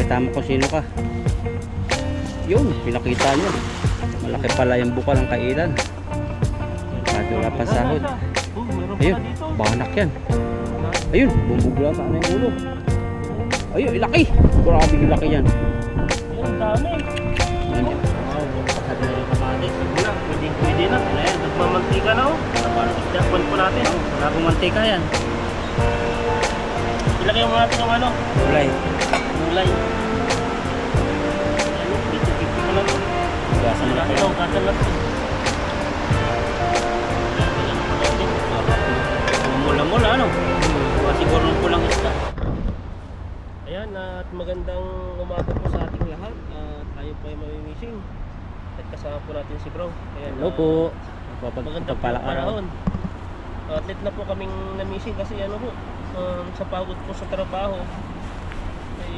Pakita mo kung sino ka. Yun, pinakita niya. Malaki pala yung buka ng kailan. Kahit wala pa sahod. Ayun, banak yan. Ayun, bumugla sa ano yung ulo. Ayun, laki. Grabe yung laki yan. Ayun, dami. Ayun, At na yung kamatis. Wala, pwede na. Ayan, nagmamantika na oh. Parang isdakpan po natin. wala akong mantika yan. Ilagay mo natin yung ano, Ulay. gulay. Ayun, dito mo lang. Gasan na Ito, katan natin. Mula-mula ano? Siguro nung pulang isda. Ayan, at magandang umaga po sa ating lahat. Tayo po ay mamimissing. At kasama po natin si Bro. Ayan, Hello po. magandang Pagpalang araw. panahon. Late na po kaming na-missing kasi ano po, sa pagod po sa trabaho. Ay,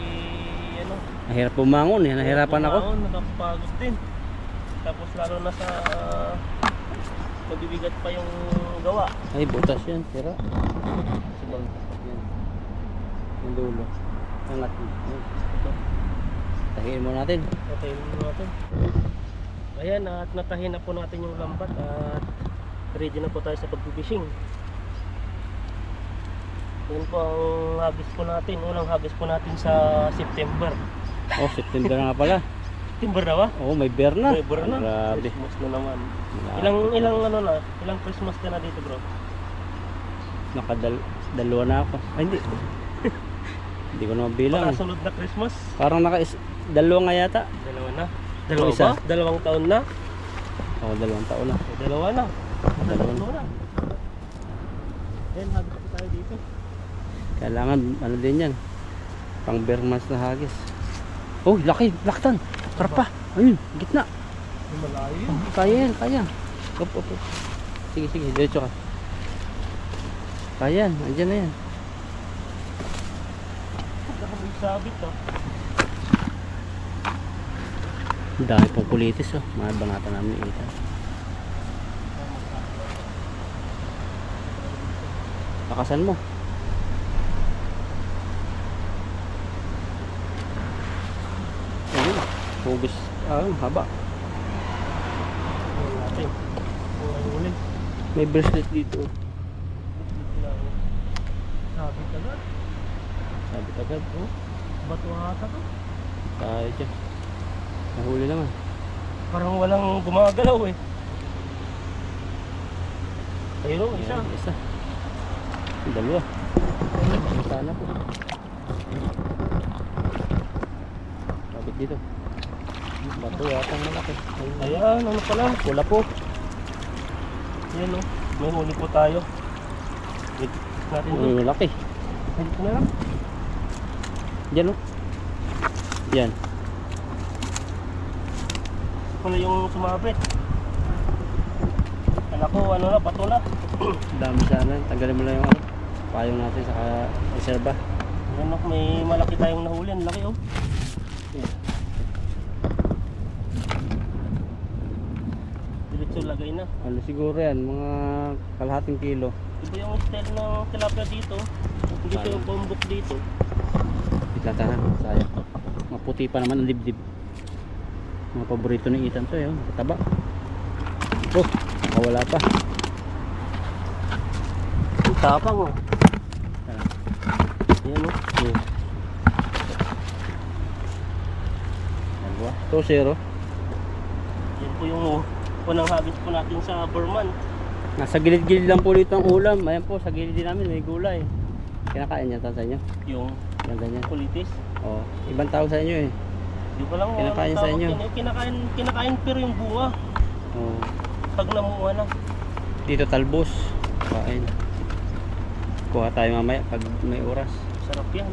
ano, Nahirap bumangon eh. Nahirapan ako. nakapagod din. Tapos lalo na sa mabibigat pa yung gawa. Ay, butas yan. Tira. Sabang. Yan. Yung dulo. Angat. Ito. Tahiin mo natin. Okay, natin. Ayan, at natahin na po natin yung lambat at ready na po tayo sa pagbibishing. Yun po ang hagis po natin. Unang hagis po natin sa September. Oh, September na nga pala. September na ba? Oh, may bear na. May bear na. Grabe. Christmas na naman. Wala. Ilang Christmas ka na dito, bro? Dalawa na ako. Ay, hindi. Hindi ko naman bilang. Sunod na Christmas? Parang dalawa nga yata. Dalawa na. Dalawa Isa. ba? Dalawang taon na? Oh, 2 taon na. Dalawa na. Dalawa na. Ayan, hagis po tayo dito. Kailangan, ano din yan. Pang bear months na hagis. Oh, laki. Laktan. Karpa. Ayun, gitna. May malayo yun. Kaya yan, kaya. Op. Sige, diretso ka. Kaya yan, andyan na yan. Baka may sabit to. Ang dami pong kulitis oh. Mga banata namin ita. Lakasan mo. Ayun, hugis. Haba. Ayan natin. Ulit. May bracelet dito. Sabit agad. Sabi agad, oh. Bato ata to. Tayo dyan. Nahuli naman. Parang walang gumagalaw eh. Ayun o, isa. Ayan, isa. Dalawa. Sana po. Sabit dito. Bato yata ang malaki. Ayan, ano pala? Pula po. Ayan o, may huli po tayo. Wait, natin Uy, doon. malaki. Dito na lang. Diyan oh. Yan. Ito pala yung sumabit. Kala ko, ano na, bato na. Dami sana. Tanggalin mo lang yung ano. Payong natin sa reserva. Ayan o, may malaki tayong nahuli. Ang laki o. Diretso lagay na. Ano siguro yan? Mga kalahating kilo. Iba yung style ng tilapia dito. Hindi siya yung bumbok dito. Itlatahan. Sayang. Maputi pa naman ang dibdib. Mga paborito ng Ethan to yun. Kataba. Oh, nakawala pa. Ang tapang o. Ayan o. Dalawa. 2-0. Yan po yung unang hagis po natin sa Burman. Nasa gilid-gilid lang po dito ang ulam. Ayan po, sa gilid din namin may gulay. Kinakain yan sa inyo. Yung Yan ganyan. kulitis. Oh, ibang tawag sa inyo eh. Di ba lang Kinakain anong sa tawag inyo. yan? Kinakain pero yung bunga. Oh. Pag namuha na. Dito talbos. Kain. Kuha tayo mamaya pag may oras. Sarap yan.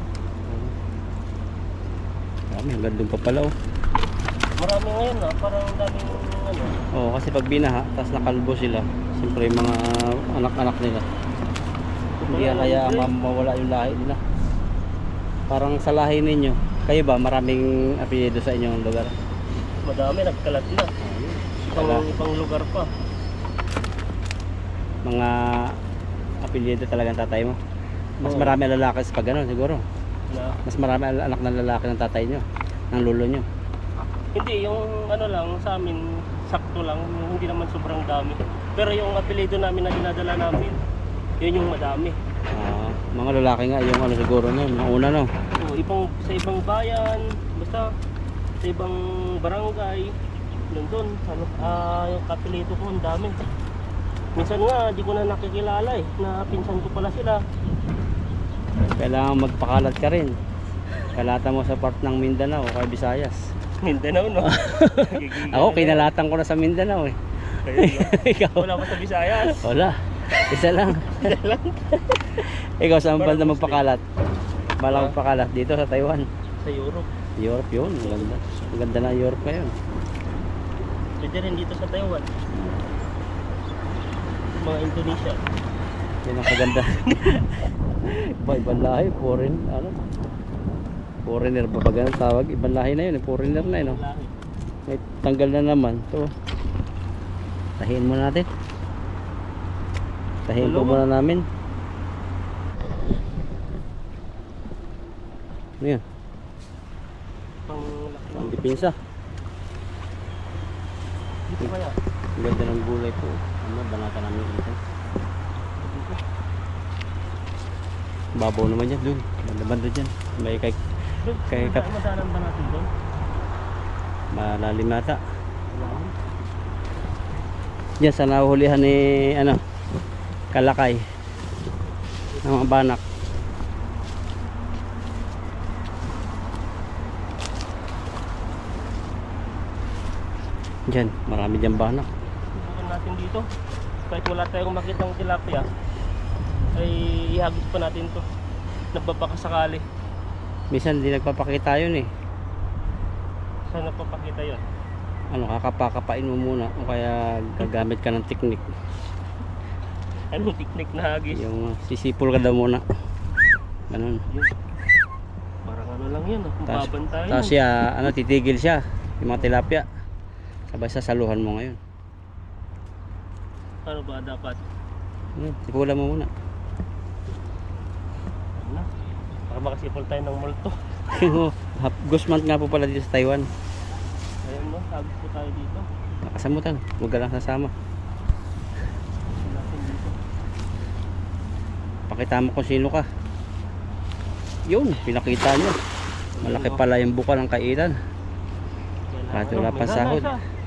Marami, hanggang doon pa pala oh. Marami ngayon parang daming ano. Oo, kasi pag binaha, tapos nakalbo sila, siyempre yung mga anak-anak nila. Hindi kaya mawala yung lahi nila. Parang sa lahi ninyo, kayo ba maraming apelyido sa inyong lugar? Madami, nagkalat na. Ibang lugar pa. Mga apelyido talagang tatay mo. Mas Oo. marami lalaki sa pag ano, siguro. Na, Mas marami anak ng lalaki ng tatay nyo, ng lolo nyo. hindi, yung ano lang sa amin, sakto lang, hindi naman sobrang dami. Pero yung apelyido namin na dinadala namin, yun yung madami. Mga lalaki nga, yung ano siguro no, mga una no. So, sa ibang bayan, basta sa ibang barangay, nandun, ano, yung apelyido ko, ang dami. Minsan nga, di ko na nakikilala na pinsan ko pala sila. Kailangan magpakalat ka rin. Kalata mo sa part ng Mindanao o kay Visayas. Mindanao, no? Ako, kinalatan ko na sa Mindanao eh. Ikaw? Wala pa sa Visayas. Wala. Isa lang. Ikaw, saan banda magpakalat? Balang magpakalat dito sa Taiwan. Sa Europe. Europe yun. Maganda. Maganda na Europe ngayon. Pwede rin dito sa Taiwan. Mga Indonesia. Yan ang kaganda. Ibang lahi, foreign, ano? Foreigner ba pag ganun tawag? Ibang lahi na yun, foreigner na yun. No? Lahi. May tanggal na naman. Ito. Tahiin mo natin. Tahiin po muna namin. Ano yan? Ang dipinsa. Dito kaya? Ang ganda ng gulay po. Ano, banata namin dito. Babaw naman yan dun. Banda-banda dyan. May kay Madalan ba natin doon? malalim nata. Diyan sa nahuhulihan ni ano, Kalakay ng mga banak. Diyan, marami dyan banak. Subukan natin dito. Kahit wala tayong makitang tilapia, ay ihagis pa natin to. Nagbabakasakali. Minsan hindi nagpapakita yun eh. Saan nagpapakita yun? Ano, kakapakapain mo muna o kaya gagamit ka ng teknik. Anong teknik na hagis? Yung sisipol ka daw muna. Ganun. Yun. Parang ano lang yun, mababantayan. Tapos siya, ano, titigil siya. Yung mga tilapia. Sabay sasaluhan mo ngayon. Ano ba dapat? Sipulan mo muna. Ano na? Para makasipol tayo ng multo. Ghost month nga po pala dito sa Taiwan. Ayun no, hagis po tayo dito. Nakasamutan. Huwag ka lang sasama. Hagis natin dito. Pakita mo kung sino ka. Yun, pinakita niyo. Malaki pala yung buka ng kailan. Kahit wala pa sahod.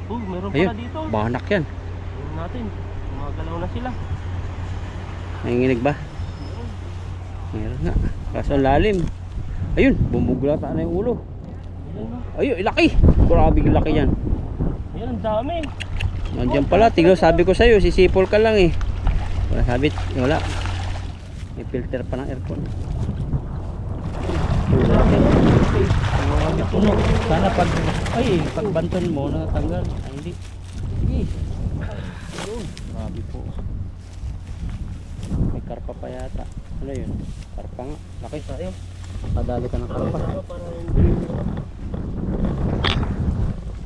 Meron Ayun, pala dito. banak yan. Ayun natin. Gumagalaw na sila. Nanginginig ba? Meron nga. Kaso ang lalim. Ayun, bumugulata na yung ulo. Ayun no. Ayun, laki. Grabe yung laki yan. Ayun, ang dami. Nandiyan pala, tiglo, sabi ko sa'yo, sisipol ka lang eh. Wala sabit, wala. May filter pa ng aircon. Sana pag banton mo, natanggal. Ay, hindi. Sige. Ayun, grabe po. May karpa pa yata. Ano yun? Karpa nga. Laki sa'yo. Padali ka ng karpa.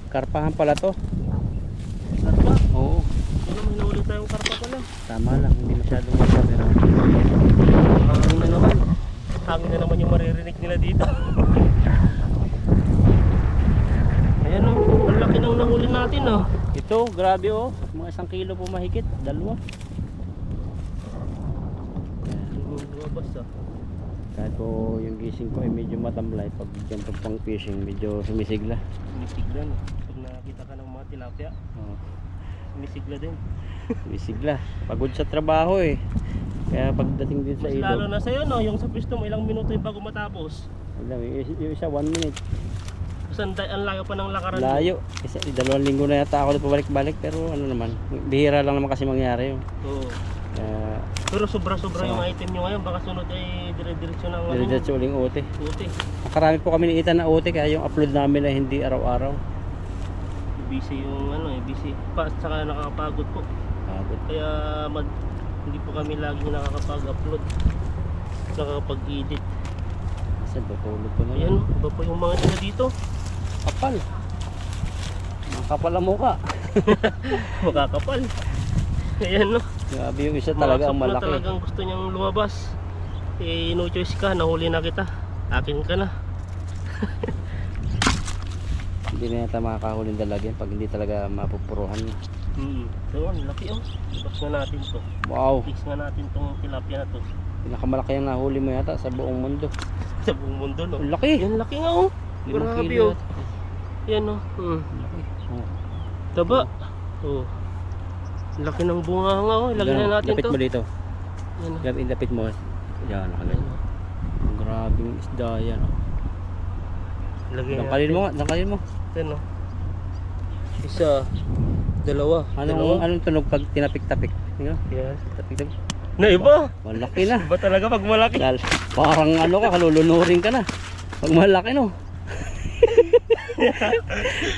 Karpahan pala to. Karpa? Oo. Ano, may naulit tayong karpa pala. Tama lang, hindi masyadong masya pero Hangin na naman. Hangin na naman yung maririnig nila dito. Ayan o, ang laki ng nahuli natin o. ito, grabe oh. Mga 1 kilo po mahigit, dalawa. Lumabas ah. Kahit po yung gising ko ay medyo matamlay pag ganito pang fishing, medyo sumisigla. Sumisigla no. Pag nakakita ka ng mga tilapia, Oh, sumisigla din. sumisigla. Pagod sa trabaho eh. Kaya pagdating din sa Mas lalo ilog, na sa'yo no, yung sa pwesto mo ilang minuto yung bago matapos. alam, yung isa 1 minute. Ang layo pa ng lakaran mo. Layo. Isa, 2 linggo na yata ako na pabalik-balik pero ano naman, bihira lang naman kasi mangyari yun. Oo. Kaya, Pero sobra-sobra yung item nyo ngayon. Baka sunod ay dire-diretso ng ano. diretso uling uti. Puti. Nakarami po kami niita na uti kaya yung upload namin ay hindi araw-araw. Busy yung ano busy. Saka nakakapagod po. Pagod. Kaya hindi po kami laging nakakapag-upload. Nakakapag-edit. Kasi tutulog ko na Ayan, iba po yung mga nila dito. Kapal. Ang kapal ang mukha. Makakapal. Ayan no. Grabe yung isa talaga ang Pumasok na malaki. talagang gusto niyang lumabas. Eh, no choice ka, nahuli na kita. Akin ka na. Hindi na yata makakahuling dalagyan pag hindi talaga mapupuruhan niya. Doon, laki oh. Ibas nga natin to. Wow, Fix nga natin tong tilapia na to. pinakamalaki ang nahuli mo yata sa buong mundo. Sa buong mundo, no? Ang laki! Yan, laki nga oh. 5 Grabe kilo oh. yata. Yan oh. Ang laki. Oh. Taba. Oh. Laki ng bunga nga oh. Ilagay na natin Lapit to. mo dito. Yan oh. Lapit mo. Yan, nakaganyan. Ang grabing isda yan. Oh. Ilagay Dangkalin mo nga, dangkalin mo. Yan oh. Isa. Dalawa. Anong tunog pag tinapik-tapik? Tingnan. Yes. Tapik-tapik. Na iba. Malaki na. Iba talaga pag malaki. Parang ano ka, kalulunurin ka na. Pag malaki no.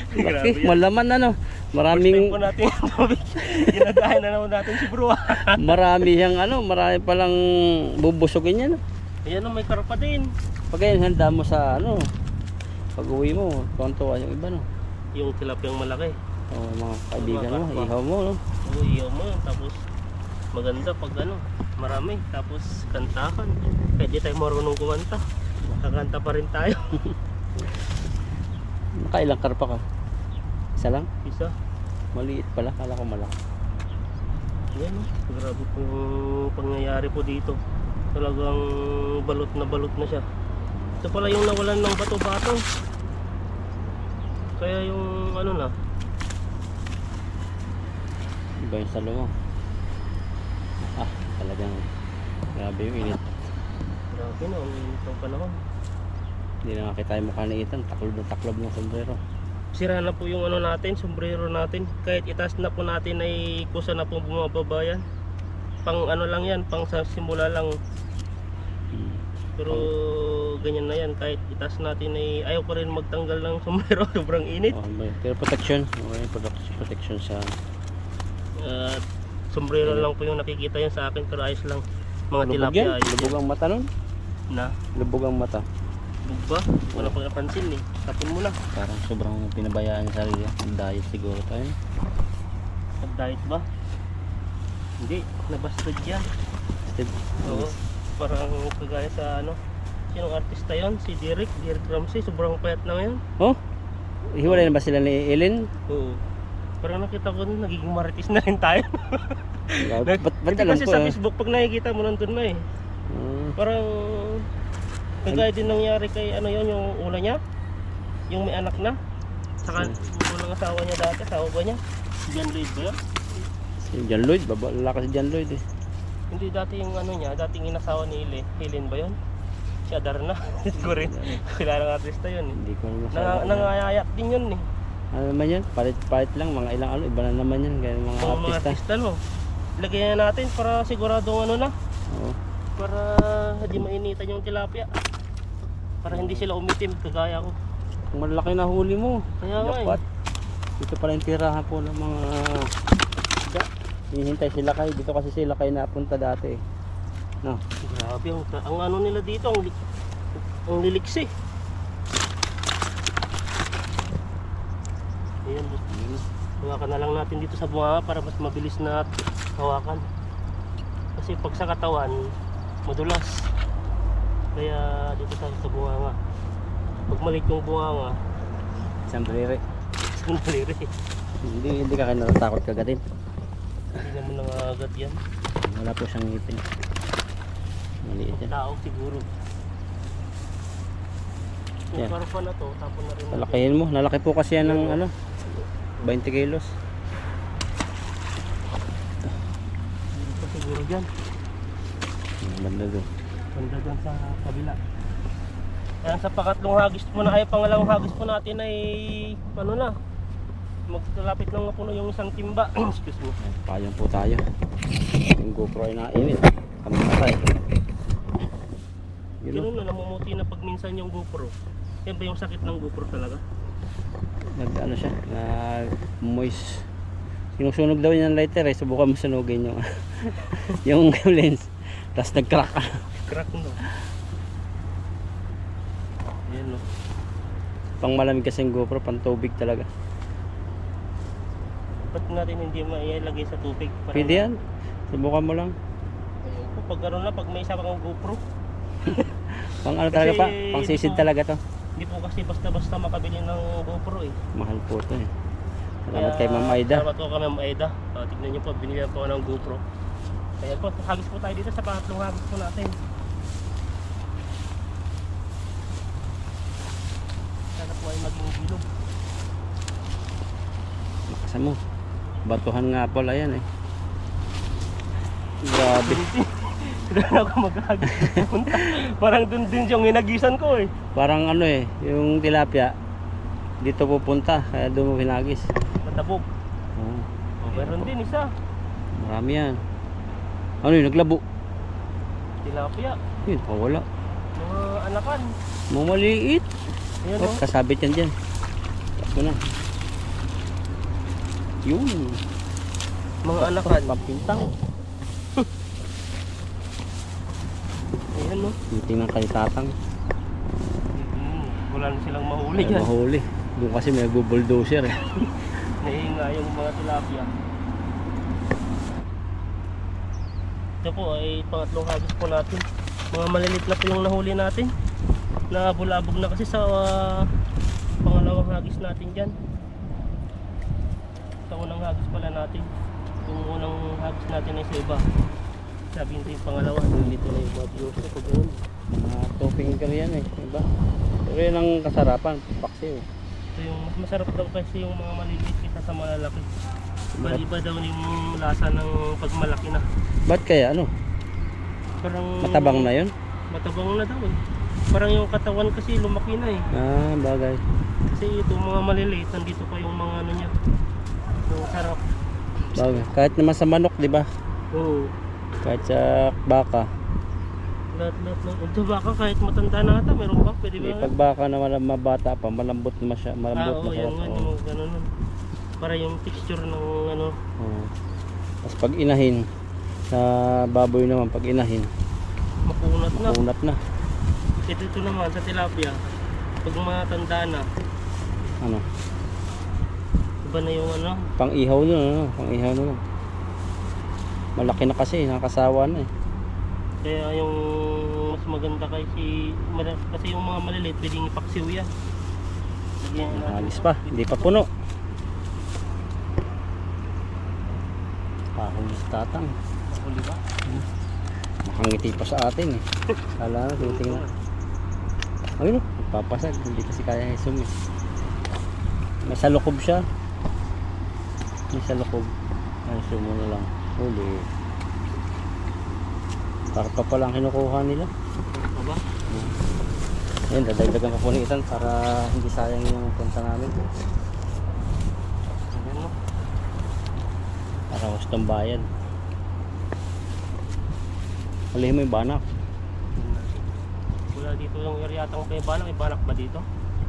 Grabe Laki, yan. malaman ano. First time Maraming po natin yung tubig. Ginagahin na naman natin si bro. marami siyang ano, marami palang bubusugin yan. Ayan oh, may karpa din. Pag yan handa mo sa ano, pag uwi mo, tonto yung iba no. Yung tilapiyang malaki. O mga kaibigan mo, Karpa. ihaw mo no. Iyaw mo yun. Tapos maganda pag ano, marami. Tapos kantakan. Kahit di tayo marunong kumanta, kakanta pa rin tayo. Nakailang karpa ka? Isa lang? Isa. Maliit pala, kala ko malaki. Yan oh. Grabe po yung pangyayari po dito. Talagang balot na siya. Ito pala yung nawalan ng bato-bato. Kaya yung ano na. Iba yung salo mo. Ah, talagang grabe yung init. Grabe na, ang init ng panahon. Hindi na nakita yung mukha ni Ethan, taklob ng sombrero. Sira na po yung ano natin, sombrero natin. Kahit itaas na po natin ay kusa na pong bumababa yan. Pang ano lang yan, pang sa simula lang. Pero ganyan na yan, kahit itaas natin ay ayaw pa rin magtanggal ng sombrero. Sobrang init. Oh, pero protection, okay, protection sa At sombrero lang po yung nakikita yan sa akin, pero ayos lang. Mga lubog tilapia yan. ayos Lubog yan. ang mata nun. Na, Lubog ang mata. bugba? Wala pang napansin eh. Tapon mo na. Parang sobrang pinabayaan sa sarili. Ang diet siguro tayo. Nag-diet ba? Hindi, nabastad yan. Steve. Oo. Parang kagaya sa ano, sinong artista yon? Si Derek Ramsey, sobrang payat na ngayon. Oh? Hiwalay na ba sila ni Ellen? Oo. Parang nakita ko nagiging marites na rin tayo. Ba't Hindi alam kasi ko sa Facebook pag nakikita mo nandun na eh. Parang kagaya din nangyari kay ano yon, yung una niya, yung may anak na. Saka yung unang asawa niya dati, asawa ba niya? Si John Lloyd ba yun? Si John Lloyd, lalaki si John Lloyd eh. Hindi, dati yung ano niya, dating inasawa ni Helen ba yun? Si Adarna. Hindi ko rin kilalang artista yun eh. Hindi ko naman Nangayayak din yun eh. Ano naman yan? Palit lang, mga ilang ano, iba na naman yan. Kaya mga Mga artista. artista no. Lagyan na natin para siguradong ano na. Oo. Para hindi mainitan yung tilapia. Para hindi sila umitim kagaya ko. Kung malaki na huli mo. Kaya nga eh. Dapat. Dito pala yung tirahan po ng mga isda. Hinihintay sila kayo. Dito kasi sila kayo napunta dati. No. Grabe ang ano nila dito, ang liliksi. Ayan, hawakan na lang natin dito sa bunga para mas mabilis na hawakan. Kasi pag sa katawan, madulas. Kaya dito sa bunga. Pag maliit yung bunga, Isang daliri. isang daliri. Hindi ka kayo natatakot kagatin. Hindi naman nangagat yan. Wala po siyang ngipin. Maliit yan. Tao siguro. Yung Yan. karpa na to, tapon na rin natin. Palakihin mo. Nalaki po kasi yan ng ano, 20 kilos. Meron pa siguro dyan. Ang banda doon. Banda dyan sa kabila. Ayan, sa pangatlong hagis po na ay pangalawang hagis po natin ay ano na, maglalapit na nga po na yung isang timba. Excuse me. Payong po tayo. Yung GoPro ay nainit. Kami patay. Yun o. Ganun na, namumuti na pag minsan yung GoPro. Yan ba yung sakit ng GoPro talaga? Ano siya, nag moist. Sinusunog daw niya ng lighter eh, subukan mo sunugin yung yung lens. Tapos nag-crack. Crack no. Ayan no. Pang malamig kasi yung GoPro, pang tubig talaga. Ba't natin hindi mailagay sa tubig? Para Pwede yan. Subukan mo lang. Ayun po, pag gano'n na, pag may isa kang GoPro. Pang ano talaga pa? Kasi Pang sisid hindi po- talaga to. Hindi po kasi basta-basta makabili ng GoPro eh. Mahal po to eh. Salamat kay Ma'am Aida. Salamat po kay Ma'am Aida. Tignan niyo po, binili po ako ng GoPro. Ayan po, hagis po tayo dito sa pangatlong hagis po natin. Sana po ay maging bilog. Makasa mo. Batuhan nga pala yan eh. Grabe. Kailangan ako maghagis. Parang dun din yung hinagisan ko eh. Parang ano eh, yung tilapia dito pupunta, kaya doon mo hinagis. Matabog. Oh, Meron din isa. marami yan. Ano yun, naglabo? Tilapia. Yun, wala. Mga anakan. Mamaliit. Ayan Oh, o. kasabit yan dyan. Tapos na. Yun. Mga anakan. Pampintang. Ayan o. Tingnan kay tatang. Wala na silang mahuli Ay, dyan. mahuli. Doon kasi may bulldozer eh. Nahinga yung mga tilapia. Ito po ay pangatlong hagis po natin. Mga malilit na po yung nahuli natin. Nabulabog na kasi sa pangalawang hagis natin dyan. Sa unang hagis pala natin. Yung unang hagis natin ay sa iba. Sabi nito yung pangalawa. Dito na yung mga viewers ko. Ganun. Mga two finger yan eh. Diba? Pero yan ang kasarapan. Paksiw. Ito yung mas masarap daw kasi yung mga maliliit kaysa sa malalaki. Maliba daw yung lasa ng pagmalaki na. Ba't kaya ano? Parang Matabang na yun? matabang na daw eh. Parang yung katawan kasi lumaki na eh. Ah, bagay. Kasi ito mga maliliit, nandito pa yung mga ano niya. Yung sarap. Bagay. Kahit naman sa manok, di ba? Oo. Kahit sa baka. Lahat ng ito baka kahit matanda na ata, meron pa, pwede ba? Pag baka na mabata pa, malambot naman siya. Malambot, oo, yan masarap. nga, yung gano'n. Para yung texture ng ano. Oo. Tapos pag inahin, sa baboy naman, pag inahin, Makunat na. makunat na. Ito naman sa tilapia, pag matanda na, Ano? iba na yung ano. Pang ihaw na, ano? Pang ihaw na. Malaki na kasi, nakasawa na eh. Kaya yung mas maganda kasi yung mga maliliit, pwedeng ipaksiw yan. Lagyan natin. Alis pa, hindi pa puno. Pahulis tatang. Huli ba? Nakangiti pa sa atin eh. Kala na, tinitingnan. Ayun, papasag. Hindi kasi kaya isum eh. Nasa lukob siya. Nasa lukob. Ay, sumo na lang. Huli. Tarpa pa lang kinukuha nila. Ano ba? Ayun, dadagdagan pa po ni Ethan para hindi sayang yung punta namin. Ayan mo. Para hustong bayan. Alihin mo yung banak. Wala dito yung area tang kay Banak. May Banak ba dito?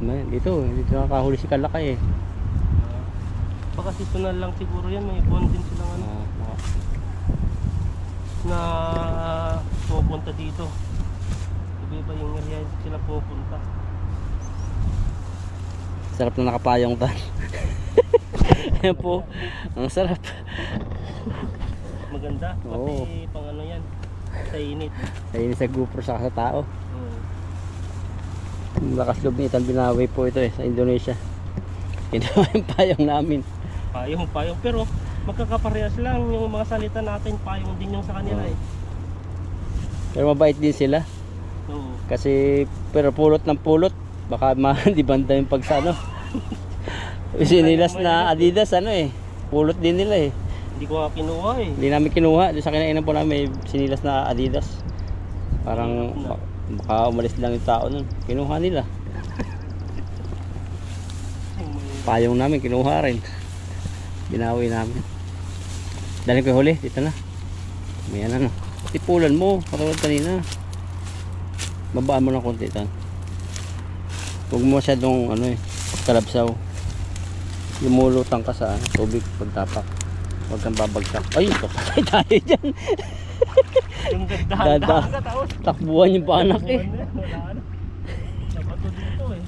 Dito nakakahuli si Kalakay eh. Baka seasonal lang siguro yan. May buwan din silang ano, na pupunta dito. Iba-iba yung area sila pupunta. Sarap na nakapayong tan. Ayan po. Ang sarap. Maganda. Oo. Pati pang ano yan. Sa init. Ayun sa GoPro sa tao. Oo. Yung lakas loob ni Ethan binawi po ito eh sa Indonesia. Ginawa yung payong namin. Payong. Pero magkakaparehas lang yung mga salita natin. Payong din yung sa kanila Oo. eh. Pero mabait din sila. Oo. Kasi pero pulot ng pulot. Baka ma-dibanda yung pagsano. Sinilas na Adidas ano eh. Pulot din nila eh. Hindi ko nga kinuha eh. Hindi namin kinuha. Doon sa kinainan po namin may sinilas na Adidas. Parang baka umalis lang yung tao nun. Kinuha nila. Payong namin kinuha rin. Binawi namin. Dali ko yung huli. Dito na. May ano. Tipulan mo. Katulad kanina. Babaan mo ng konti tan. Huwag mo masyadong ano eh. Kalabsaw. Lumulutang ka sa tubig pagtapak. Huwag kang babagsak. Ay, patay tayo dyan. Yung dahan-dahan ka tapos. Takbuhan yung panak eh. Wala na. Nabato dito eh.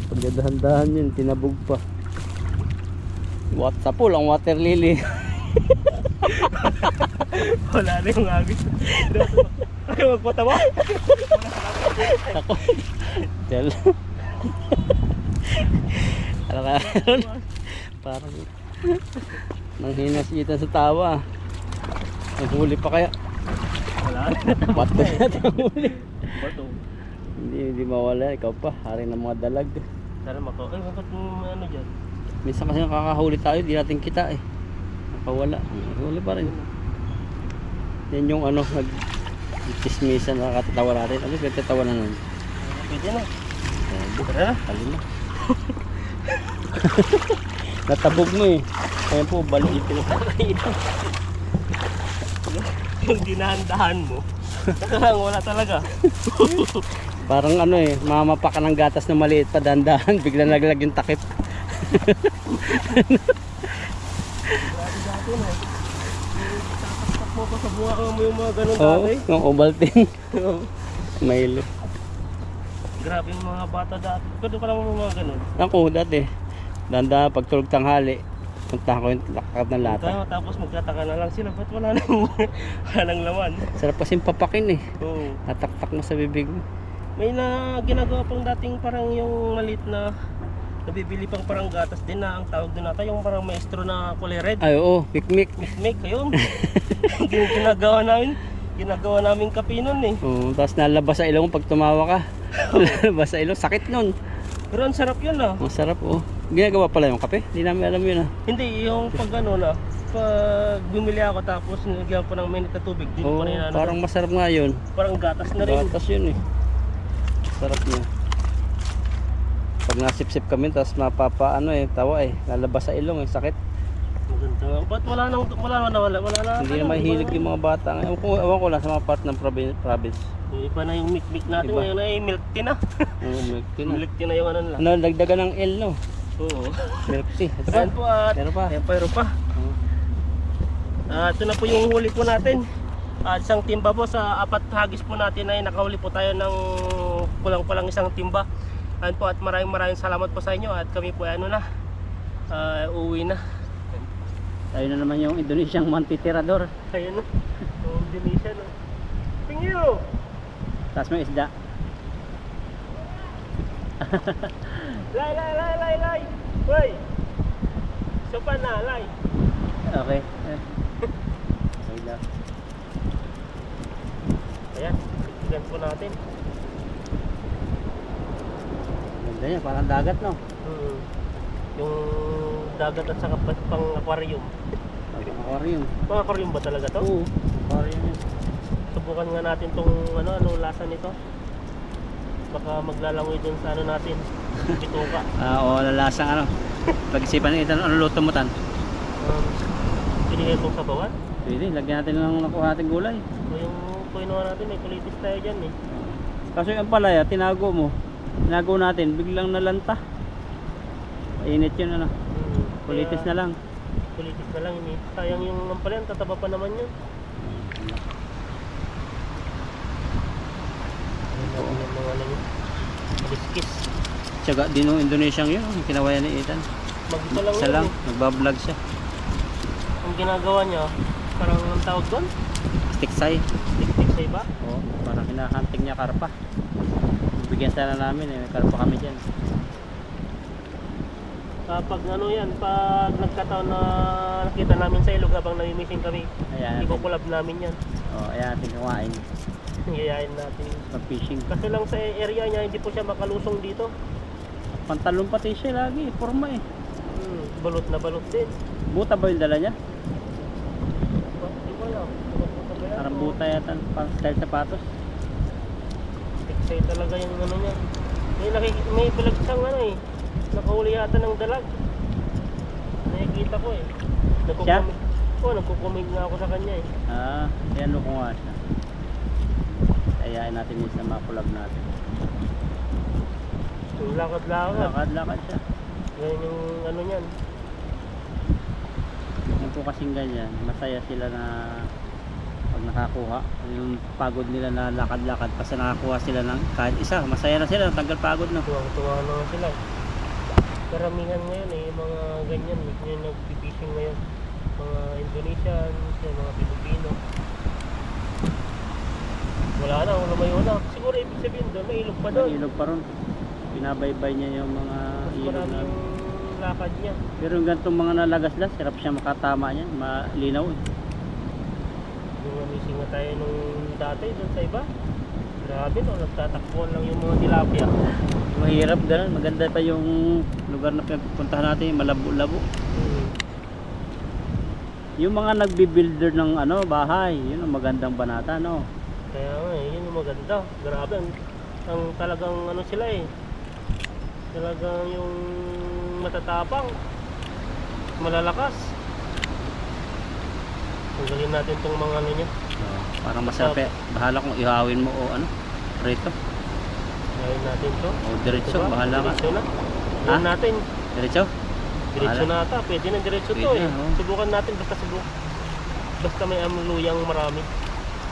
Pagdadahan-dahan yun, tinabog pa. Sa pool, ang water lily. Wala na yung agis. Ayaw magpatawa. Ako. Tell. Ano ka? Parang nanghinas kita sa tawa. Naghuli pa kaya? Wala na. Bato na huli. Bato. Hindi mawala. Ikaw pa. Hari ng mga dalag. Sana mako. Ay, bakit mo ano dyan? Minsan kasi nakakahuli tayo. Di natin kita eh. Nakawala. Huli pa rin. Yan yung ano. Nag-chismisan. Nakakatawa natin. Ano yung tatawa na nun? Pwede na. Tara na. Tali na. Natabog mo eh. Kaya po balik Yung dinahandahan mo. Lang, wala talaga. Parang ano eh, mamapa ka ng gatas na maliit pa dandahan, biglang naglag yung takip. Tatak mo pa sa buha mo yung mga ganun Oo, dati. yung Ovaltine. Mailo. Grabe yung mga bata dati. Pwede pa naman yung mga ganun. Ako dati, dandahan pag tulog tanghali, punta ko yung lakad ng lata. Tapos magtataka na lang sila. Ba't wala nang laman? Sarap kasing papakin eh. Oo. Tatak-tak mo sa bibig mo. May na ginagawa pang dating parang yung malit na nabibili pang parang gatas din na ang tawag din nata yung parang maestro na kulay red. Ay oo, mikmik. Make ayun. Ginagawa namin kape nun eh. Oo, tapos nalabas sa ilong mo pag tumawa ka. Nalabas sa ilong, sakit nun. Pero ang sarap yun ah. Masarap oh. Ginagawa pala yung kape? Hindi namin alam yun ah. Hindi, yung pag ano na, pag bumili ako tapos nilagyan ko ng mainit na tubig, din Oo, ko na yan. parang masarap nga yun. Parang gatas na rin. Gatas yun eh. Sarap niya. Pag nasip-sip kami, tapos mapapa ano eh, tawa eh. Lalabas sa ilong eh, sakit. Maganda. Ba't wala na. Hindi na mahilig yung mga bata. Ewan ko lang sa mga part ng province. Yung iba na yung milk natin, Iba. ngayon ay milk tea na. Oo, milk tea na. Milk tea na yung ano nila. Ano, dagdagan ng L no? Oo. Milk tea. Ito pa. Ayan po at Meron pa. mayroon pa. Oo. Ito na po yung huli po natin. Isang timba po sa 4 hagis po natin ay nakahuli po tayo ng kulang-kulang isang timba. Ayan po at maraming salamat po sa inyo at kami po ay ano na, uwi na. Tayo na naman yung Indonesiang mantitirador. Ayun na, yung Indonesia no. Tingyo! Tapos may isda. Lay! Hoy! Sopa na, lay! Okay. Okay lang. Ayan, tignan po natin. Ganda niya, parang dagat no? Yung dagat at saka pang aquarium. Parang aquarium. Pang aquarium ba talaga to? Oo, aquarium yun. Subukan nga natin tong ano lasa nito. Baka maglalangoy dun sa ano natin. Bituka. Oo, lalasang ano. Pag-isipan nito, ano luto mo tan? Pinigay itong sabawan. Pwede, lagyan natin ng nakuha natin gulay. O yung kuinuha natin, may kulitis tayo dyan eh. Kaso yung palaya, tinago mo. Tinago natin, biglang nalanta. Mainit yun ano. Kulitis na lang. Kulitis na lang yun eh. Sayang yung ampalaya, tataba pa naman yun. Ayun natin yung mga ano yun. Biskis. Tsaga din yung Indonesiang yun, yung kinawayan ni Ethan. Mag-isa lang Isa yun lang, eh. nagbablog siya. Ang ginagawa niya, parang ang tawag doon? Sticksay. Tik-tik sa iba. Oo, parang hinahunting niya karpa. Bigyan sana namin eh, may karpa kami dyan. Kapag ano yan, pag nagkataon na nakita namin sa ilog habang namimissing kami, Ayan natin. i-collab namin yan. Oo, ayan natin kumain. Yayain natin. Pag-fishing. Kaso lang sa area niya, hindi po siya makalusong dito. Pantalon pati siya lagi, forma eh. Balot na balot din. Buta ba yung dala niya? Hindi ko alam. Buta ba yan? Parang buta yata, parang style sapatos. Tiksay talaga yung ano niya. May balag siyang ano eh. Nakahuli yata ng dalag. Nakikita ko eh. Siya? Nagkukumig nga ako sa kanya eh. Ah, ayan ko nga siya. Ayain natin yun sa mga collab natin. Yung lakad-lakad. Lakad-lakad siya. Yan yung ano niyan. Yung po kasing ganyan, masaya sila na pag nakakuha. Yung pagod nila na lakad-lakad, basta nakakuha sila ng kahit isa, masaya na sila, tanggal pagod na. Tuwang-tuwa na nga sila. Karamihan ngayon eh, yung mga ganyan, yung nag-fishing ngayon. mga Indonesian, yung mga Pilipino. Wala na, lumayo na. Siguro ibig sabihin doon, may ilog pa May doon. ilog pa ron. Binabaybay niya yung mga Mas ilog marami na. yung lakad niya. Pero yung ganitong mga nalagaslas, hirap siya makatama niyan. Malinaw eh. Yung amising na tayo nung dati doon sa iba. Grabe no, nagtatakbuhan lang yung mga tilapia. Mahirap ganun. Maganda pa yung lugar na pinpuntahan natin, malabo-labo. Yung mga nagbi-builder ng ano, bahay, yun ang magandang banata, no? Kaya nga yun yung maganda. Grabe, ang talagang ano sila eh. Talagang yung matatapang. Malalakas. Tanggalin natin tong mga ano niya. Parang masarap eh. Bahala kung ihawin mo o ano, rito. Gawin natin to. O diretso, Diba? bahala ka. Diretso na. Ha? Gawin natin. Diretso? Diretso Bahala. na ata. Pwede na diretso to Pwede eh. na, oh. Subukan natin basta subukan. Basta may amluyang marami.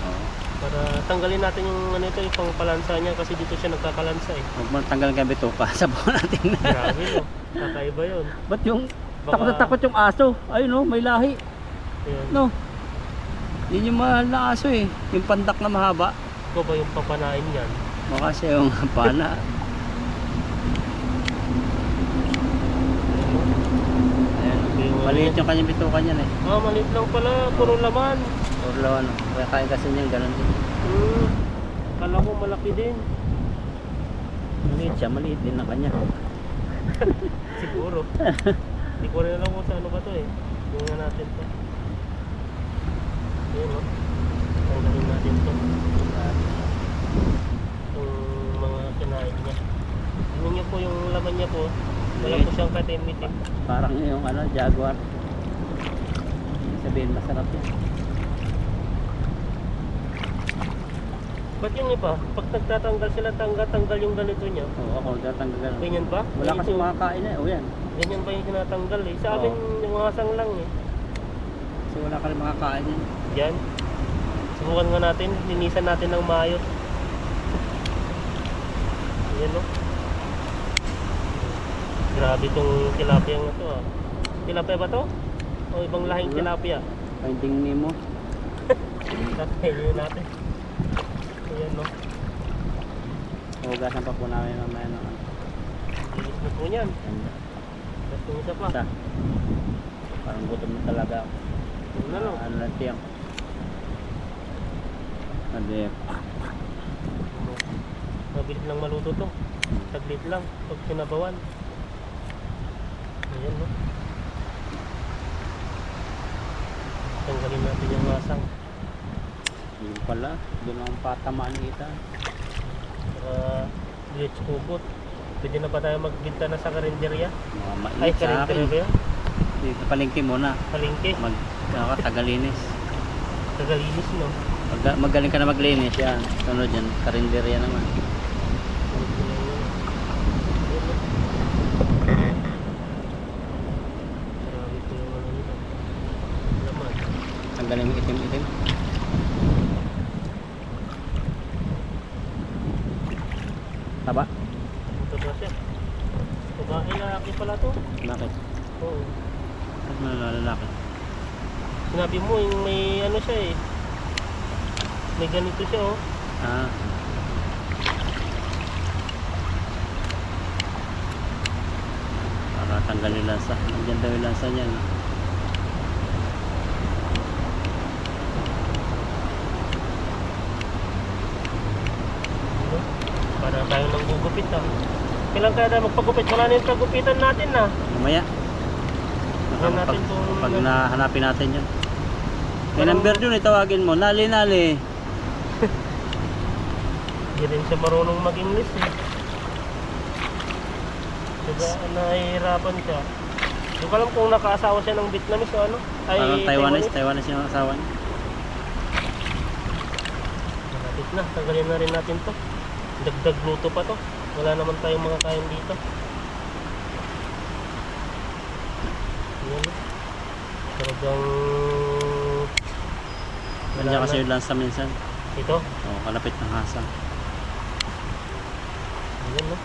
Oo. Para tanggalin natin yung ano ito, yung pangpalansa niya kasi dito siya nagkakalansa eh. Huwag mo tanggalin kami bituka. Sabaw natin na. Grabe no. Kakaiba yun. Ba't yung Baka- takot na takot yung aso? Ayun no, may lahi. Ayan. No. Yun yung mahal na aso eh. Yung pandak na mahaba. Ikaw ba yung papanain yan? Mukha siya yung pana. Ayan. Maliit yung kanyang bituka niyan eh. Ah, maliit lang pala. Puro laman. Orlo ano. Kaya kain kasi niyan, ganun din. Kala ko malaki din. Maliit siya, maliit din na kanya. Siguro. Hindi ko rin alam kung sa ano ba to eh. Tingnan natin to. Ayan o. Tanggalin natin to. Yung mga kinain niya. Tingnan niyo po yung laman niya po. Wala po siyang katim-itim. Parang yung ano, jaguar. Sabihin masarap yun. Ba't yung iba? Pag nagtatanggal sila, tanggal yung ganito niya. Oo, ako tatanggal. Ganyan ba? Wala kasi Ganito. makakain eh. O yan. Ganyan ba yung tinatanggal eh? Sa Oo. amin, yung mga asang lang eh. Kasi wala ka rin makakain yan. Yan. Subukan nga natin, linisan natin ng maayos. Ayan o. Grabe itong tilapia nga to ah. Tilapia ba to? O ibang lahing Wala. tilapia? Finding Nemo. Tatayin natin. Ayan no. Hugasan pa po namin mamaya ng ano. Linis na po niyan. Ganda. Tapos yung isa pa. Isa. Parang gutom na talaga ako. Ano na lang. Ano lang tiyang. Sabi, Mabilis lang maluto to. Saglit lang. Pag sinabawan. Ayan no. Tanggalin natin yung masang. yun pala. Doon ang patamaan kita. Saka DH Kubot. Pwede na pa tayo magbinta na sa karinderya. Mga Ay, mainit sa akin. karinderya ba yun? Dito palengke muna. Palengke. Tagalinis. Kagalinis no. Magaling ka na maglinis yan. Sunod yan. Karinderya naman. Marami po yung ano nito. Laman. Tanggalin mo itim-itim. Taba? Ito ba siya? Babae lalaki pala to. Bakit? Oo. At malalaki. Sinabi mo yung may ano siya eh. May ganito siya oh. Ah. Para tanggal yung lansa. Nandiyan daw yung lansa niyan. Ano? Para tayo nang gugupit ah. Kailan kaya tayo magpagupit? Wala na yung pagupitan natin na. Mamaya. Tingnan natin kung- Pag nahanapin natin yun. May number dun, itawagin mo. Nali-nali. Hindi rin siya marunong mag-English eh. Diba, nahihirapan siya. Hindi ko alam kung nakaasawa siya ng Vietnamese o ano. Ay, Parang Taiwanese yung asawa niya. Malapit na, tanggalin na rin natin to. Dagdag luto pa to. Wala naman tayong mga kain dito. Yan. Talagang... Nandiyan kasi yung lansa minsan. Ito. O, kalapit ng hasa. Yan no.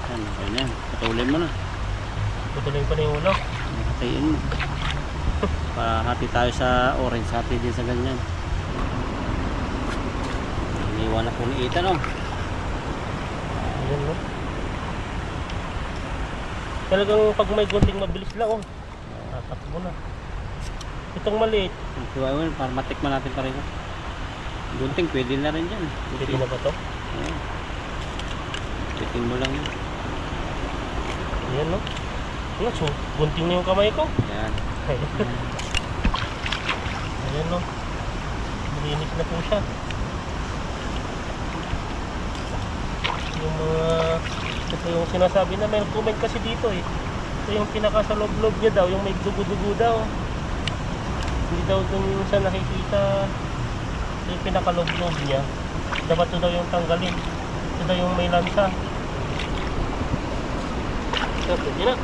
Yan, okay na yan. Patuloy mo na. Patuloy pa na yung ulo. Hatiin mo. Para hati tayo sa orange, hati din sa ganyan. Iniwan na po ni Ethan, oh. Ayan, no? Talagang pag may gunting mabilis lang, oh. Tatakbo na. Itong maliit, Well, para matikman natin pa rin. Gunting, pwede na rin dyan. pwede na ba to? Ayan. Pitin mo lang yun. Ayan, no? Ayan, so, gunting na yung kamay ko. Ayan. Ayan, no? Malinis na po siya. Yung mga... Ito yung sinasabi na may comment kasi dito eh. Ito yung pinaka sa loob-loob niya daw, yung may dugo-dugo daw. Hindi daw dun sa nakikita yung pinaka loob-loob niya. Dapat ito daw yung tanggalin. Ito daw yung may lansa. Okay, yun na.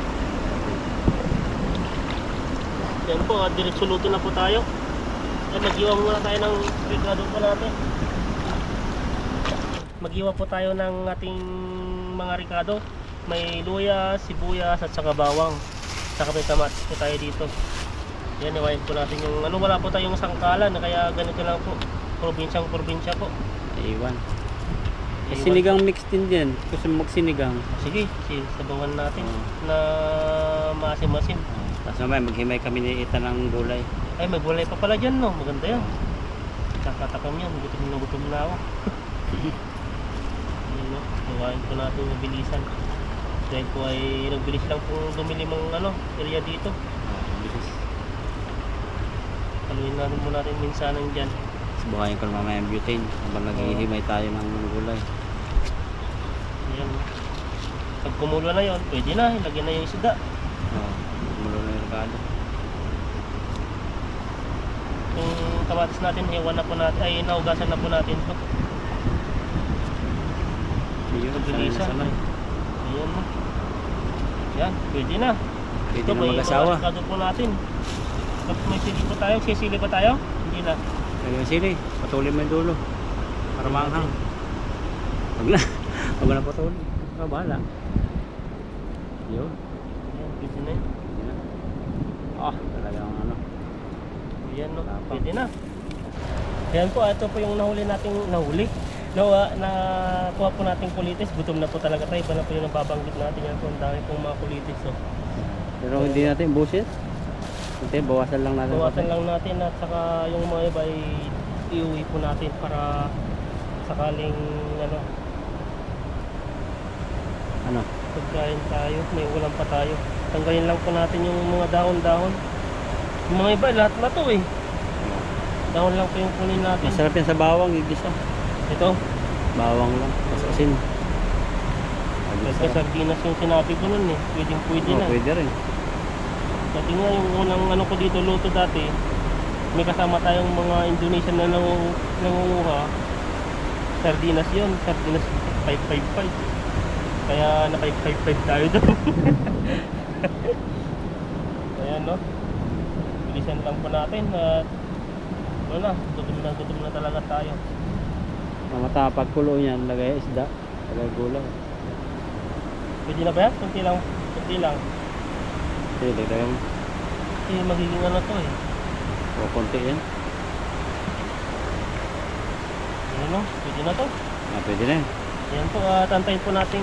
Yan po, diretso luto na po tayo. Mag-iwa muna tayo ng ricado po natin. Mag-iwa po tayo ng ating mga ricado. May luya, sibuyas at saka bawang. Saka may kamatis po tayo dito. Yan, iwain po natin yung ano, wala po tayong sangkalan kaya ganito lang po. Probinsya po. Iwan. Sinigang mix din din. Gusto mo magsinigang. Sige, sabawan natin na maasim-masim. Tapos mamaya maghimay kami ni Ethan ng gulay. Ay, may gulay pa pala dyan, no? Maganda yan. Kakatakam yan. Gutom na ako. Yan, no? Iwain po natin mabilisan. Dahil po ay nagbilis lang po dumili mga ano, area dito. Bilis. Haluin natin muna natin minsanan dyan. Buhayin ko mamaya yung butane. Habang naghihimay tayo ng gulay. Ayan. Pag kumulo na yon, pwede na. Ilagyan na yung isda. Mulo na yung ricado. Yung kamatis natin, hewan na po natin. Ay, naugasan na po natin ito. Yun, Pagbilisan. sanay. Ayan na. Yan, pwede na. Pwede Ito, na may mag-asawa. mga ricado po natin. Tapos may sili po tayo. Sisili pa tayo? Hindi na. Lagyan yung sili. Patuloy mo yung dulo. Para maanghang. Huwag na. Huwag na patuloy. Bahala. Yun. Ayan, pwede na yun. Yun na. Talagang ano. Ayan, no? Tapang. Pwede na. Ayan po, ito po yung nahuli. Nakuha po nating kulitis. Gutom na po talaga tayo. Iba na po yung nababanggit natin. Yan po, ang dami pong mga kulitis. So. Pero hindi natin busit. Hindi, bawasan lang natin. Bawasan lang natin at saka yung mga iba ay iuwi po natin para sakaling Ano? pagkain tayo, may ulam pa tayo. Tanggalin lang po natin yung mga dahon-dahon. Yung mga iba, lahat na to eh. Dahon lang po yung kunin natin. Masarap yan sa bawang, igisa. Ito, Bawang lang. Tapos asin. pagka sardinas yung sinabi ko nun eh. Pwede na. Pwede rin. Dati nga yung unang ano ko dito luto dati, may kasama tayong mga Indonesian na nangunguha. Sardinas yun, sardinas 555. Kaya na 555 tayo doon. Ayan, no? Bilisan lang po natin at gutom na talaga tayo. Mamata pagkulo niyan, lagay isda. Lagay gulay. Pwede na ba yan? Kunti lang. Sige, lagay mo. Kasi magiging ano to eh. O, konti yan. Ayan, no? Pwede na to. Pwede na yan. Ayan po, tantayin po natin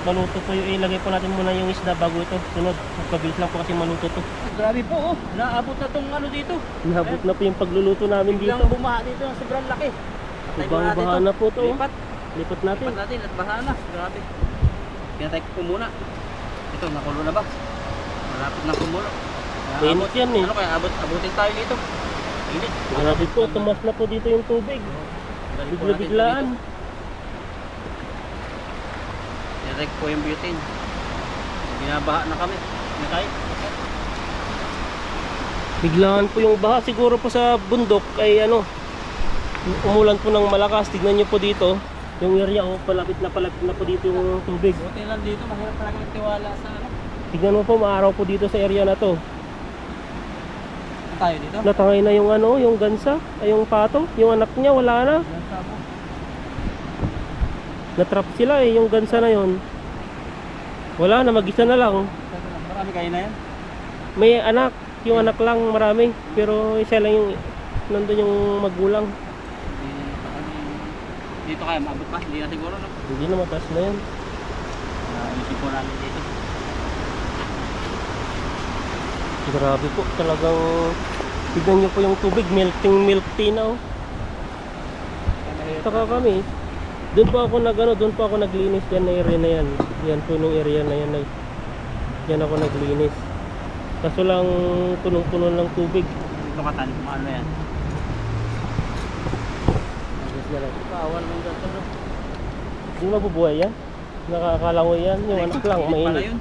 maluto po yung ilagay po natin muna yung isda bago ito sunod. Magpabilis lang po kasi maluto to. Grabe po, naabot na tong ano dito. Nahabot na po yung pagluluto namin dito. Biglang bumaha dito ng sobrang laki. Baha na po to. Lipat. Lipat natin. Lipat natin at baha na. Grabe. Pinatay ko muna. Ito, nakulo na ba? Malapit na kumulo. Mainit yan eh. Ano kaya, abutin tayo dito. Init. Grabe po, tumas na po dito yung tubig. Bigla-biglaan. Pinatay ko po yung butane. Binabaha na kami. Pinatay. Biglaan po yung baha. Siguro po sa bundok ay umulan po ng malakas. Tignan nyo po dito. Yung area palapit na po dito yung tubig. Buti lang dito, mahirap talaga magtiwala sa ano. Tignan mo po, maaraw po dito sa area na to. Tayo dito. Natangay na yung yung gansa, ay yung pato, yung anak niya wala na. Natrap sila eh, yung gansa na yon. Wala na, mag-isa na lang. Marami kayo na yan. May anak, yung anak lang marami, pero isa lang yung nandun yung magulang. Dito kaya maabot pa? Hindi na siguro, no? Hindi na, mataas na yan. Ayusin po namin dito. Grabe po, talagang tignan nyo po yung tubig, melting milk tea na oh. Saka kami, doon po ako naglinis dyan na area na yan. Yan po yung area na yan. Yan ako naglinis. Kaso lang punong-puno ng tubig. Ito katan, kung ano yan. Ayos na lang. Kawan mo dyan ito, no? Hindi mabubuhay yan. Nakakalangoy yan. Yung anak lang, Pala mainit. yun.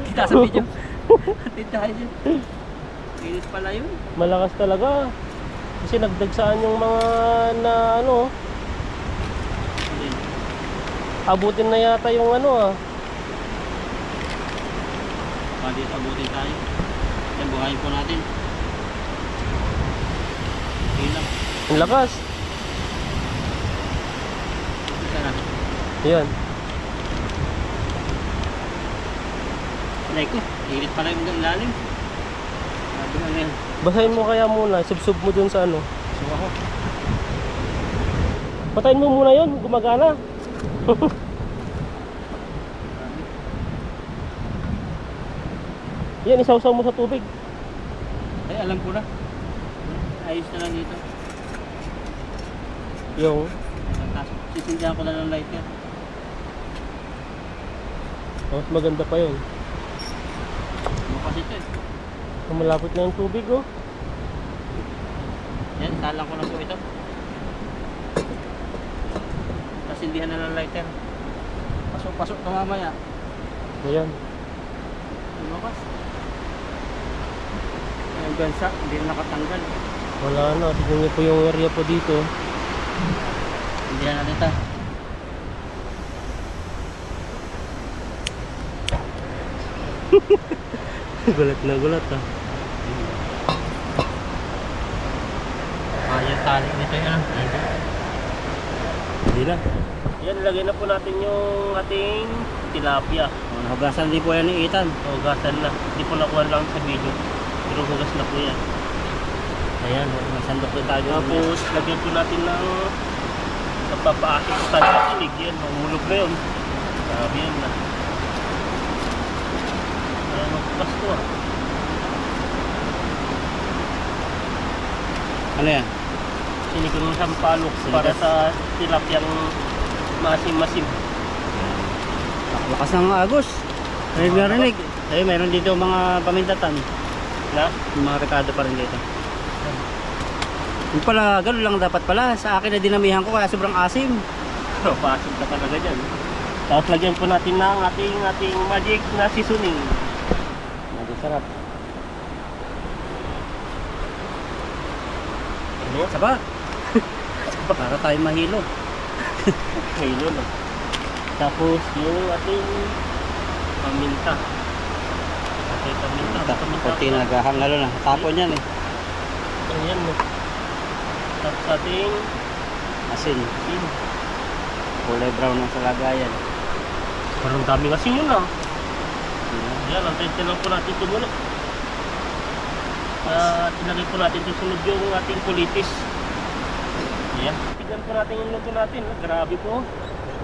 Kita sa video. Atin tayo dyan. Inis pala yun. Malakas talaga. Kasi nagdagsaan yung mga na ano. Abutin na yata yung ano ah. Baka dito abutin tayo. Yan, buhayin po natin. Okay lang. Ang lakas. Isa na. Yan. Alay ko, inis pala yung ilalim. Sabi nga ngayon. Basahin mo kaya muna. Subsub mo dun sa ano. Suwa ko. Patayin mo muna yun. Gumagana. Yan, isawsaw mo sa tubig. Ay, alam ko na. Ayos na lang dito. Yung Tapos sisindihan ko na ng lighter. mas maganda pa yun. Bukas ito eh. Malapit na yung tubig oh. Yan, salang ko na po ito. Tapos sindihan na ng lighter. Pasok na mamaya. Ayan. Bukas. Yung gansa, hindi na nakatanggal. Wala na. Tignan niyo po yung area po dito. Sindihan na dito. Gulat na gulat ah. Yung tali nito yan. Hindi na. Yan, ilagay na po natin yung ating tilapia. Nahugasan din po yan ni Ethan. Hugasan na. Hindi po nakuha lang sa video. Pero hugas na po yan. Ayan, may sandok din tayo. Tapos, lagyan po natin ng napapaakit sa tinig. Yan, mahulog na yun. Sabi yan na. Ayan, magbukas ko ah. Ano yan? Sinigang sampalok Sinigang. para sa tilapiyang masim-masim. Lakas ng agos. Ay, narinig. Ay, meron dito mga pamintatan. Na? Yung mga rekado pa rin dito. Yung pala, gano'n lang dapat pala. Sa akin na dinamihan ko kaya sobrang asim. Pero pasin ka talaga dyan. Tapos lagyan po natin ng ating magic na seasoning. Sarap. Ano? Saba. Para tayo mahilo. Ngayon no? Tapos yung ating paminta. Ating paminta. Kunti na naghahangalo na. Tapon yan eh. Ayan no. Tapos ating Asin. asin. Kulay brown ng salagayan. Parang daming asin yun ah. Ayan, antayin lang po natin ito muna. At ilagay po natin ito sunod yung ating kulitis. Ayan. Tignan po natin yung luto natin. Grabe po.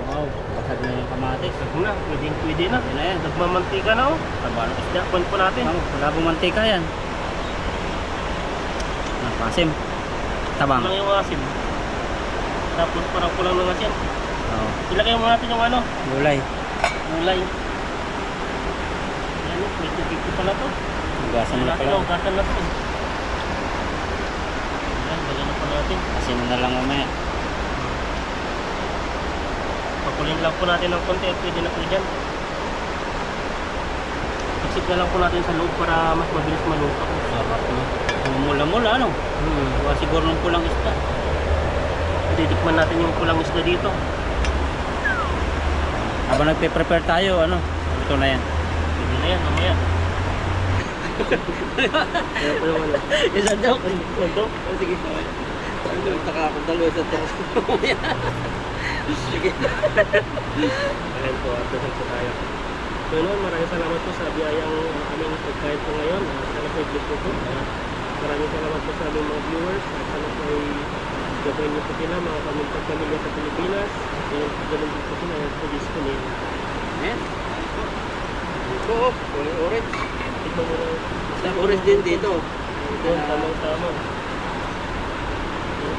Wow, basag na yung kamatis. Ito na, pwede na. Yan na yan. Nagmamantika na oh. Taba ng isda. Pan po natin. Wala pong mantika yan. Pasim. Tabang. Kulang yung asin. Tapos parang kulang ng asin. Oo. Ilagay mo natin yung ano, Gulay. mulay. Ayan o, may tubig ko pala to. Hugasan mo na pala. Hugasan natin. Ayan, lagyan na po natin. Asin na lang mamaya. Pakulin lang po natin ng konti at pwede na po dyan. Isip na lang po natin sa loob para mas mabilis maluto. Sarap na. Mula-mula ano? Wala siguro ng pulang isda. Titikman natin yung pulang isda dito. Habang nagpe-prepare tayo, ano? Ito na yan. Pwede na yan, mamaya. Kaya po yung ano. Isang joke. Ito? Sige. Taka ako dalawa sa joke. Sige. Ayan po, at dasal po tayo. So yun, maraming salamat po sa biyayang aming pagkain po ngayon. Sana po i-bless po po. Maraming salamat po sa aming mga viewers. Sana po ay gabay niyo po sila, mga pamilya sa Pilipinas. Ganun din po sila sa Disney. Ayan. Ito, orange. Ito mo na. Sa orange din dito. Ito, tamang-tama.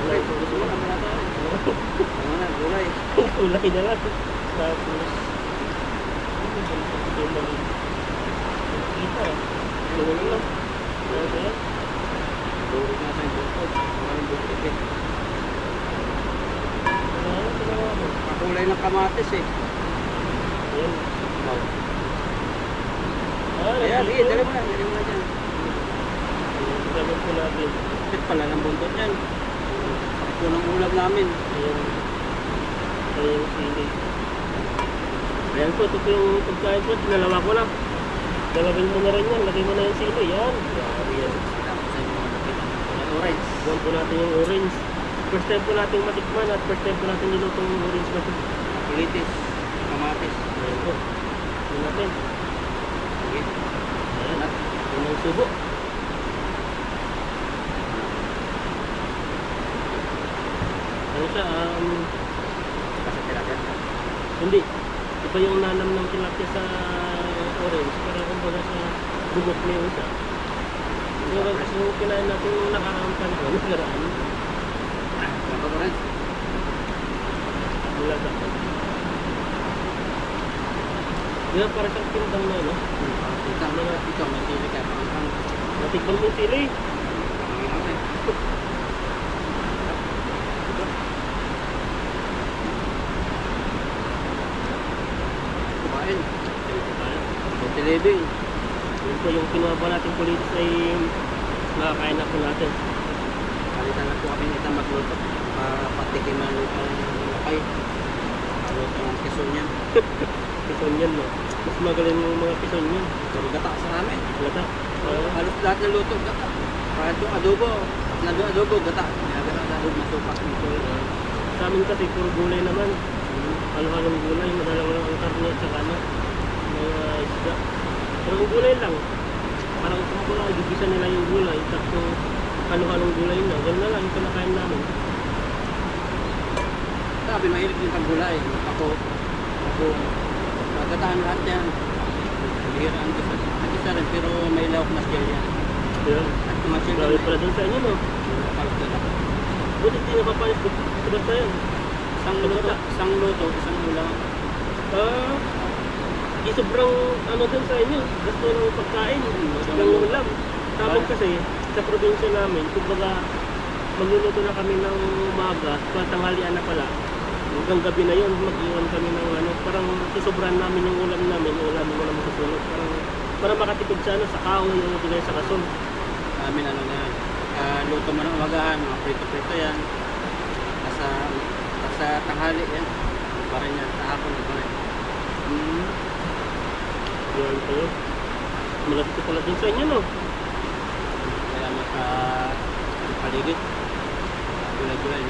Orange, gusto mo naman natin. Ano na, gulay. Ulay na lang. Tapos, kita. Tulong lang. Okay. Duri nga sa bukod. Maraming bukod eh. Kakulay ng kamatis eh. Ayan. Wow. Ayan, nandito. eh, dali mo na dyan. Gamit po natin. Bakit pala ng buntot yan? Ito ng ulam namin. Ayan. Ayan yung sili. Ayan po, ito po yung pagkain po. Dinalawa ko lang. Dalawin mo na rin yan. Lagay mo na yung sili. Yan. Grabe yan. Tapos ay mga nakita ng kulay orange. Buwan po natin yung orange. First time po natin matikman at first time po natin nilutong yung orange na ito. Pilitis, kamatis. Ayan po. Ayan natin. Sige. Ayan. Ayan yung subo. Ano siya? Kasi tilapia. Hindi. Iba yung nanam ng tilapia sa orange. Para kumbaga sa bumok na yung isa. Yung kinain natin yung nakaraang panahon. Nakaraan. Dapat orange. Wala sa akin. Di ba para siyang pindang na, no? Ito, may sili ka. Pang Natikman mo yung sili. Kumain. Buti living. Yun po yung kinuha pa natin politis ay nakakain na po natin. Kalitan na po kami nito magluto. Para patikiman ang lakay. Maluto ang kison niya. Pison yan, no? Mas magaling yung mga pison yan. Puro gata sa namin. Lata. Halos lahat ng luto, gata. Kahit yung adobo, adobo, gata. Gata na adobo, masupak. Sa amin kasi puro gulay naman. Halo-halong gulay, madalang lang ang karne at saka ano, mga isda. Pero yung gulay lang. Parang kumbaga, gigisa nila yung gulay. Tapos halo-halong gulay na. Ganun na lang yung kinakain namin. Sabi, mahilig din pag gulay. Ako, gataan lahat yan. Bihira ang gusto. Ang isa rin, pero may lawak na skill yan. Yan. At mga children, Grabe pala dun sa inyo, no? palos na lang. Buti di napapanis. Basta yan. Isang luto, isang ulam. Di sobrang ano dun sa inyo. Gusto ng pagkain. Ng ulam. Sa amin kasi, sa probinsya namin, kumbaga, magluluto na kami ng umaga, tanghalian na pala. Hanggang gabi na yun, mag-iwan kami ng ano, parang susobran namin yung ulam namin, ulam mo naman sa sunod. Parang makatipid sa ano, sa kahoy, yung nilay sa kason. Amin ano na yan. Luto mo ng umagahan, mga prito-prito yan. Sa tanghali yan. Pa rin yan, sa hapon pa rin. Yan kayo. Malapit ko pala din sa inyo, no? Kaya mo sa paligid. Gulay-gulay.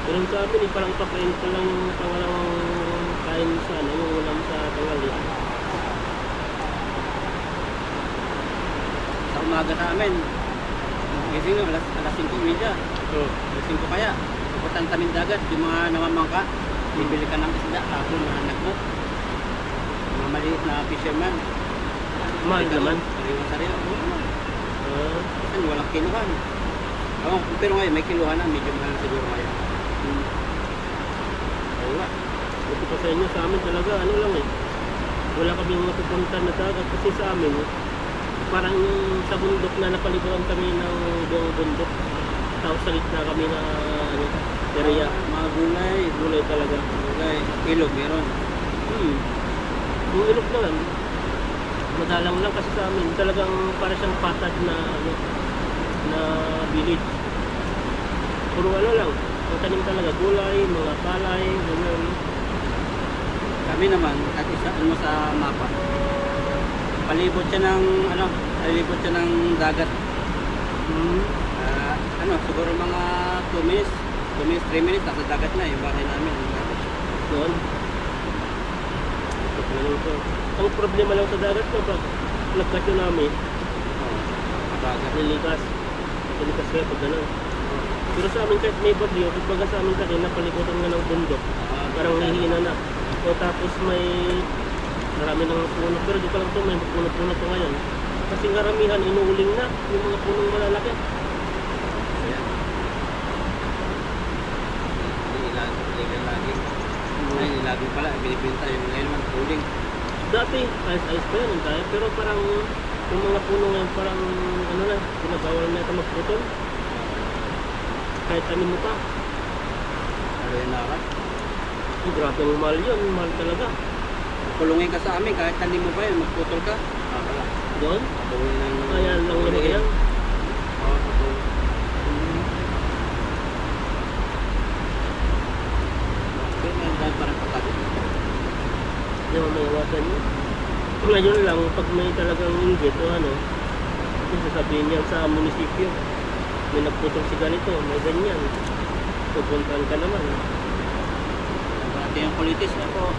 Pero sa amin, parang pakain ko lang yung pangalang kain sa ano, yung ulam sa tanghalian. Sa umaga namin, gising nyo, alas 5:30. Alas 5 kaya. Pupuntan taming dagat, yung mga namamangka. Bibili ka ng isda, tapos mga anak mo. Mga maliit na fisherman. Mahal naman. Sariwa-sariwa. Kasi walang kiluhan. Pero ngayon, may kiluhan na. Medyo mahal na siguro ngayon. Oo nga. Ito pa sa inyo, sa amin talaga, ano lang eh. Wala kami mapupunta na dagat kasi sa amin, parang yung sa bundok na napaliburan kami ng buong bundok. Tapos sa gitna kami na ano, area. Mga gulay. Gulay talaga. Gulay. Ilog meron. Yung ilog naman, madalang lang kasi sa amin. Talagang para siyang patad na ano, na village. Puro ano lang, ang tanim talaga, gulay, mga palay, ganyan. Kami naman, kahit isaan mo sa mapa. Palibot siya ng, palibot siya ng dagat. Siguro mga 2 minutes, 3 minutes, nasa dagat na yung bahay namin. Doon. Ito So, ang problema lang sa dagat ko, pag nagkat yun namin, Bagat. nilikas. Nilikas kayo pag gano'n. Pero sa amin kahit may bagyo, kumbaga sa amin kasi napalikutan nga ng bundok. Parang nahihina na. So tapos may marami ng puno. Pero di pa lang ito, may puno-puno ito ngayon. Kasi karamihan inuuling na yung mga punong malalaki. Ayan. Illegal lagi. Ay, nilaging pala. Binibinta yung ngayon naman huling. Dati, ayos-ayos pa yun. Tayo. Pero parang yung mga puno ngayon parang ano na, pinagawal na ito magputol. Kahit tanim mo pa. Ano yung nakat? Oh, grabe ang mahal yun. Mahal talaga. Kulungin ka sa amin kahit tanim mo pa yun. Magputol ka. Wala. Doon? Kulungin ng... Kaya lang naman yan. Oo, totoo. Okay, may dahil parang patagot. Hindi mo may iwasan yun. Ngayon lang, pag may talagang inggit o ano, yung sasabihin niya sa munisipyo, may nagputol si ganito, may ganyan. Pupuntahan ka naman. Pati yung kulitis. Ako,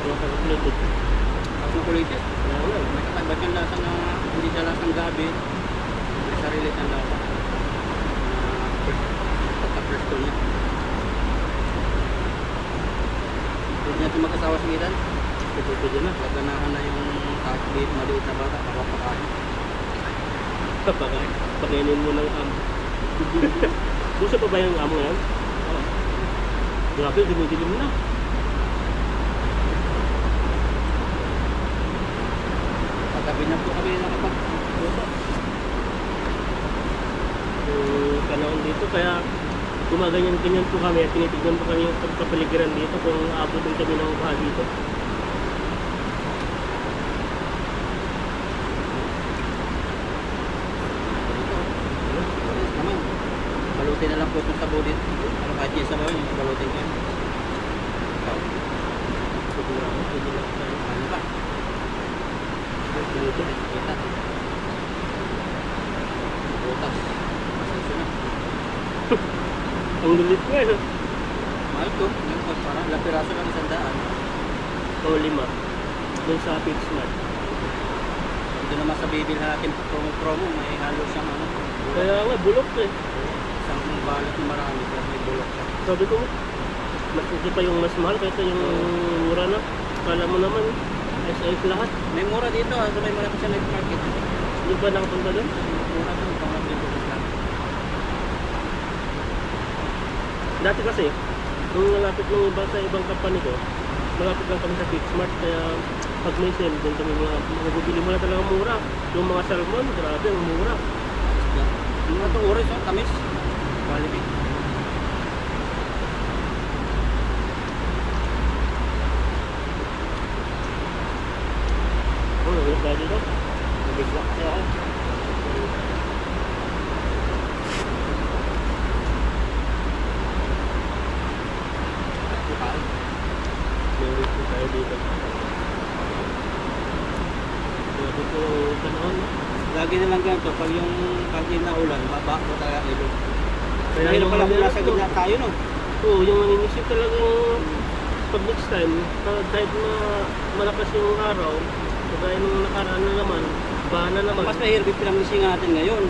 Ano ka nagputol? ako yung kulitis. Kaya nga. May katagbad yung lasa na hindi siya lasang gabi. May sarili siyang lasa. Pagka-presto niya. Pwede natin mag-asawa sa ilan. Pwede na. Gaganahan na yung kaklit, maliit na bata, kapapakain. Pakainin mo ng amo. Gusto pa ba yung amo yan? Oo. Grabe, dinidilim na. Pagkabi na po kami nakapag-buto. Yung panahon dito, kaya gumaganyan-ganyan po kami at tinitignan po kami yung pagkapaligiran dito kung aabutin kami ng baha dito. Naman, balutin na lang po itong sabulit. Ano kahit yung sabaw yun, balutin ko yun. Ikaw, Pwede na tayo. ano ba? Dito. Kita. Butas. Masensyo na. Ang lulit nga, no? Mahal to. Ngayon po, parang ilang piraso lang 100. O 5. Doon sa Pit Smart. Ito naman sa bibil natin promo-promo, may halo siyang ano. Kaya nga, bulok to eh. Isang balot na marami, pero may bulok siya. Sabi ko, mas ito pa yung mas mahal kaysa yung mura na. Kala mo naman, SIF lahat. May mura dito, so may malaki siya night market. Hindi ba nakapunta doon? Mura doon, pangat dito sa Dati kasi, nung nalapit ng iba sa ibang company ko, malapit lang kami sa Pit Smart, kaya pag may sale, doon kami mabibili mo na talaga mura. Yung mga salmon, grabe, ang mura. Yung mga itong orange, oh, tamis. Quality. Oh, nagulog tayo dito. Nabigla kasi ako. Bukal. May wait po tayo dito. Grabe po ang panahon, no? Lagi na lang ganito, pag yung kantin na ulan, baba mo talaga ilog. Kaya Kaya yung pala kung mga nasa gitna tayo, no? Oo, yung maninisip talagang pag next time, kahit na malakas yung araw, kagaya nung nakaraan na naman, bahan na naman. Mas mahirap yung pinamisingan natin ngayon.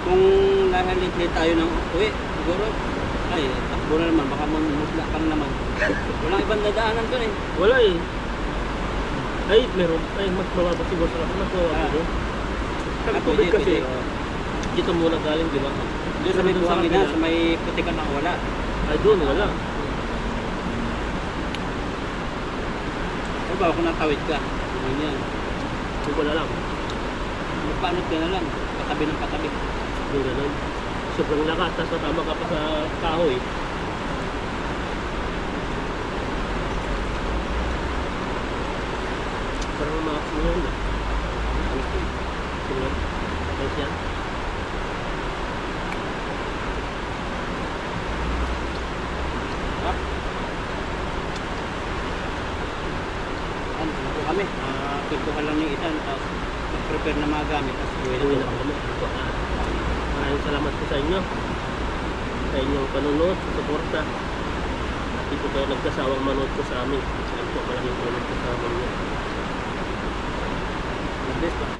Kung lahalit tayo ng uwi, siguro, ay, takbo na naman, baka mumutla ka na naman. Walang ibang dadaanan doon eh. Wala eh. Ay, meron. Ay, mas mababa siguro sa lakas. Mas mababa doon. Ang tubig kasi, pwede, oh. dito muna galing, di ba? Doon sa may Doon buhangin na, kabila. sa may putikan na wala. Ay, doon, wala. O ba, kung natawid ka, ganyan. Doon wala lang. Magpanot ka na lang, katabi ng katabi. Yung ganun. Sobrang lakas, tapos matama ka pa sa kahoy. Parang max mo yun. Sige. Ayos yan. Ano po kami, pintuhan lang yung itan, tapos mag-prepare na mga gamit, tapos uwi na Uwi na po. kami. Maraming salamat po sa inyo. Sa inyong panunod, suporta. At Hindi po kayo nagkasawang manood po sa amin. Yan po, malaking tulong po sa amin yan. God bless po.